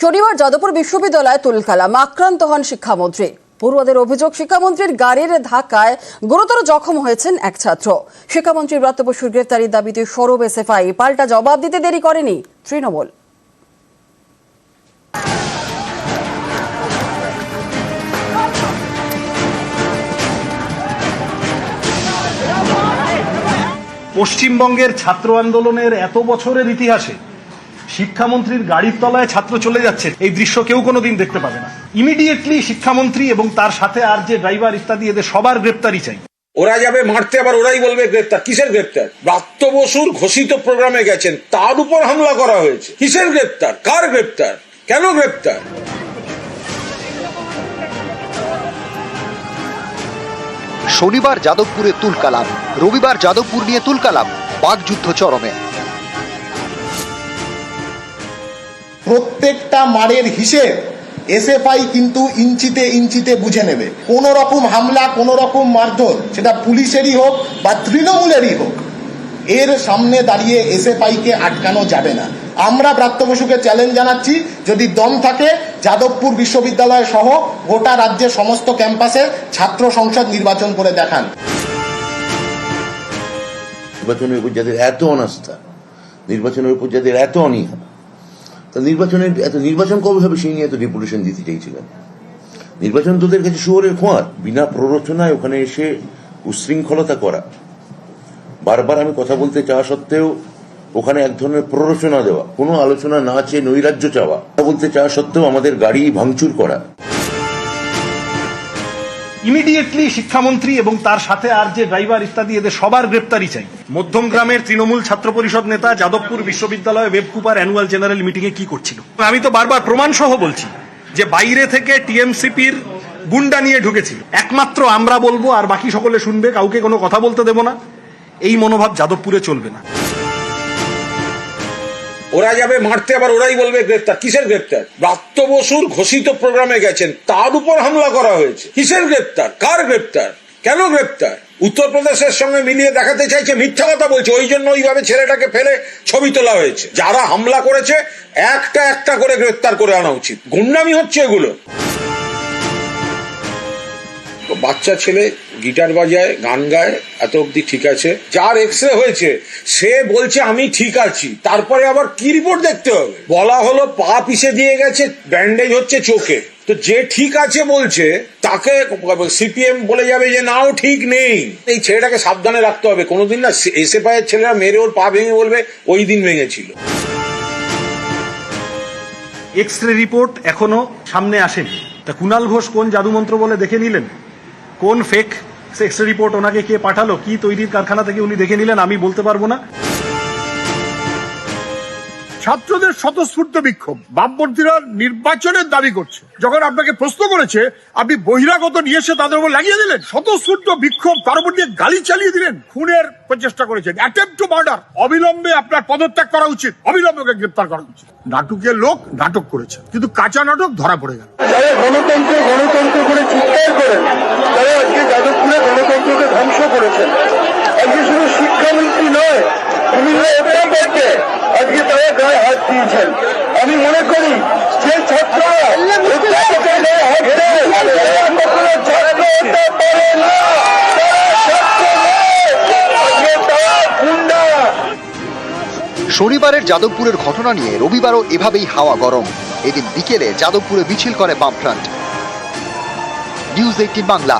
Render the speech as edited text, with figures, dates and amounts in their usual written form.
শনিবার যাদবপুর বিশ্ববিদ্যালয়ে তুলকালাম আক্রান্ত হন শিক্ষামন্ত্রী। পড়ুয়াদের অভিযোগ, শিক্ষামন্ত্রীর গাড়ির ধাক্কায় গুরুতর জখম হয়েছেন এক ছাত্র। শিক্ষামন্ত্রী ব্রাত্য বসুর গ্রেফতারির দাবিতে সরব এসএফআই। পাল্টা জবাব দিতে দেরি করেনি তৃণমূল। পশ্চিমবঙ্গের ছাত্র আন্দোলনের এত বছরের ইতিহাসে শিক্ষামন্ত্রীর গাড়ির তলায় ছাত্র চলে যাচ্ছে, এই দৃশ্য কেউ কোনোদিন দেখতে পাবে না। ইমিডিয়েটলি শিক্ষামন্ত্রী এবং তার সাথে আর যে ড্রাইভার ইত্যাদি এদের সবার গ্রেপ্তারি চাই। ওরা যাবে মারতে, আবার ওরাই বলবে গ্রেপ্তার। কিসের গ্রেপ্তার? ব্রাত্য বসুর ঘোষিত প্রোগ্রামে গেছেন, তার উপর হামলা করা হয়েছে। কিসের গ্রেপ্তার? কার গ্রেপ্তার? কেন গ্রেপ্তার? শনিবার যাদবপুরে তুলকালাম, রবিবার যাদবপুর নিয়ে তুলকালাম, বাকযুদ্ধ চরমে। প্রত্যেকটা মারের হিসেব এসএফআই কিন্তু ইঞ্চিতে ইঞ্চিতে বুঝে নেবে। কোন রকম হামলা, কোন রকম মারধর, সেটা পুলিশেরই হোক বা তৃণমূলেরই হোক, এর সামনে দাঁড়িয়ে এসএফআই কে আটকানো যাবে না। আমরা ব্রাত্য বসুকে চ্যালেঞ্জ জানাচ্ছি, যদি দম থাকে যাদবপুর বিশ্ববিদ্যালয় সহ গোটা রাজ্যের সমস্ত ক্যাম্পাসে ছাত্র সংসদ নির্বাচন করে দেখান। নির্বাচনের উপর যাদের এত অনাস্থা, নির্বাচনের উপর যাদের এত অনীহা, তা নির্বাচন কবে হবে সেই নিয়ে এত ডেপুটেশন দিতে চাইছিলেন? নির্বাচন তোদের কাছে শুয়োরের খোঁয়ার, বিনা প্ররোচনায় ওখানে এসে উশৃঙ্খলতা করা। বারবার আমি কথা বলতে চাওয়া সত্ত্বেও ওখানে এক ধরনের প্ররোচনা দেওয়া, কোনো আলোচনা না চেয়ে নৈরাজ্য চাওয়া, কথা বলতে চাওয়া সত্ত্বেও আমাদের গাড়ি ভাঙচুর করা। ইমিডিয়েটলি শিক্ষামন্ত্রী এবং তার সাথে আর যে ড্রাইভার ইত্যাদি এদের সবার গ্রেপ্তারি চাই। মধ্যমগ্রামের তৃণমূল ছাত্র পরিষদ নেতা যাদবপুর বিশ্ববিদ্যালয়ে ওয়েবকুপার অ্যানুয়াল জেনারেল মিটিং এ কি করছিল? আমি তো বারবার প্রমাণ সহ বলছি যে বাইরে থেকে টিএমসিপির গুন্ডা নিয়ে ঢুকেছিল। একমাত্র আমরা বলবো আর বাকি সকলে শুনবে, কাউকে কোনো কথা বলতে দেব না। এই মনোভাব যাদবপুরে চলবে না। ওরা যাবে মারতে, আবার ওরাই বলবে গ্রেপ্তার। কিসের গ্রেপ্তার? ব্রাত্য বসুর ঘোষিত প্রোগ্রামে গেছেন, তার উপর হামলা করা হয়েছে। কিসের গ্রেপ্তার? কার গ্রেপ্তার? কেন গ্রেপ্তার? উত্তরপ্রদেশের সঙ্গে মিলিয়ে দেখাতে চাইছে, মিথ্যা কথা বলছে, ওই জন্য ওইভাবে ছেলেটাকে ফেলে ছবি তোলা হয়েছে। যারা হামলা করেছে একটা একটা করে গ্রেপ্তার করে আনা উচিত। গুন্ডামি হচ্ছে এগুলো। বাচ্চা ছেলে গিটার বাজায়, গান গায়, এত অব্দি ঠিক আছে। যার এক্সরে হয়েছে সে বলছে আমি ঠিক আছি, তারপরে আবার কি রিপোর্ট দেখতে হবে? বলা হলো পা পিষে দিয়ে গেছে, ব্যান্ডেজ হচ্ছে চোখে। তো যে ঠিক আছে বলছে তাকে সিপিএম বলে যাবে যে নাও ঠিক নেই। এই ছেলেটাকে সাবধানে রাখতে হবে। কোনোদিন না এসএফআই এর ছেলেরা মেরে ওর পা ভেঙে বলবে ওই দিন ভেঙেছিল। এক্সরে রিপোর্ট এখনো সামনে আসেনি। তা কুণাল ঘোষ কোন জাদুমন্ত্র বলে দেখে নিলেন? কোন ফেক এক্সরে রিপোর্ট ওনাকে কে পাঠালো, কি তৈরির কারখানা থেকে উনি দেখে নিলেন, আমি বলতে পারবো না। ছাত্রদের স্বতঃস্ফূর্ত বিক্ষোভ, বামপন্থীরা নির্বাচনের দাবি করছে। যখন আপনাকে প্রশ্ন করেছে, আপনি বহিরাগত নিয়ে এসে তাদের উপর লাগিয়ে দিলেন। স্বতঃস্ফূর্ত বিক্ষোভ, তার উপর দিয়ে গালি চালিয়ে দিলেন, খুনের প্রচেষ্টা করেছেন, অ্যাটেম্পট টু মার্ডার। অবিলম্বে আপনার পদত্যাগ করা উচিত, অবিলম্বে গ্রেপ্তার করা উচিত। নাটকের লোক নাটক করেছে, কিন্তু কাঁচা নাটক ধরা পড়ে গেল। গণতন্ত্র গণতন্ত্র করে চিৎকার করেন, তারা আজকে যাদবপুরে গণতন্ত্রকে ধ্বংস করেছেন। আজকে শুধু শিক্ষামন্ত্রী নয়, বিভিন্ন এমএলএকে আজকে তারা গায়ে হাত দিয়েছেন। আমি মনে করি যে ছাত্ররা শনিবারের যাদবপুরের ঘটনা নিয়ে রবিবারও এভাবেই হাওয়া গরম। এদিন বিকেলে যাদবপুরে মিছিল করে বামফ্রন্ট। নিউজ 18 বাংলা।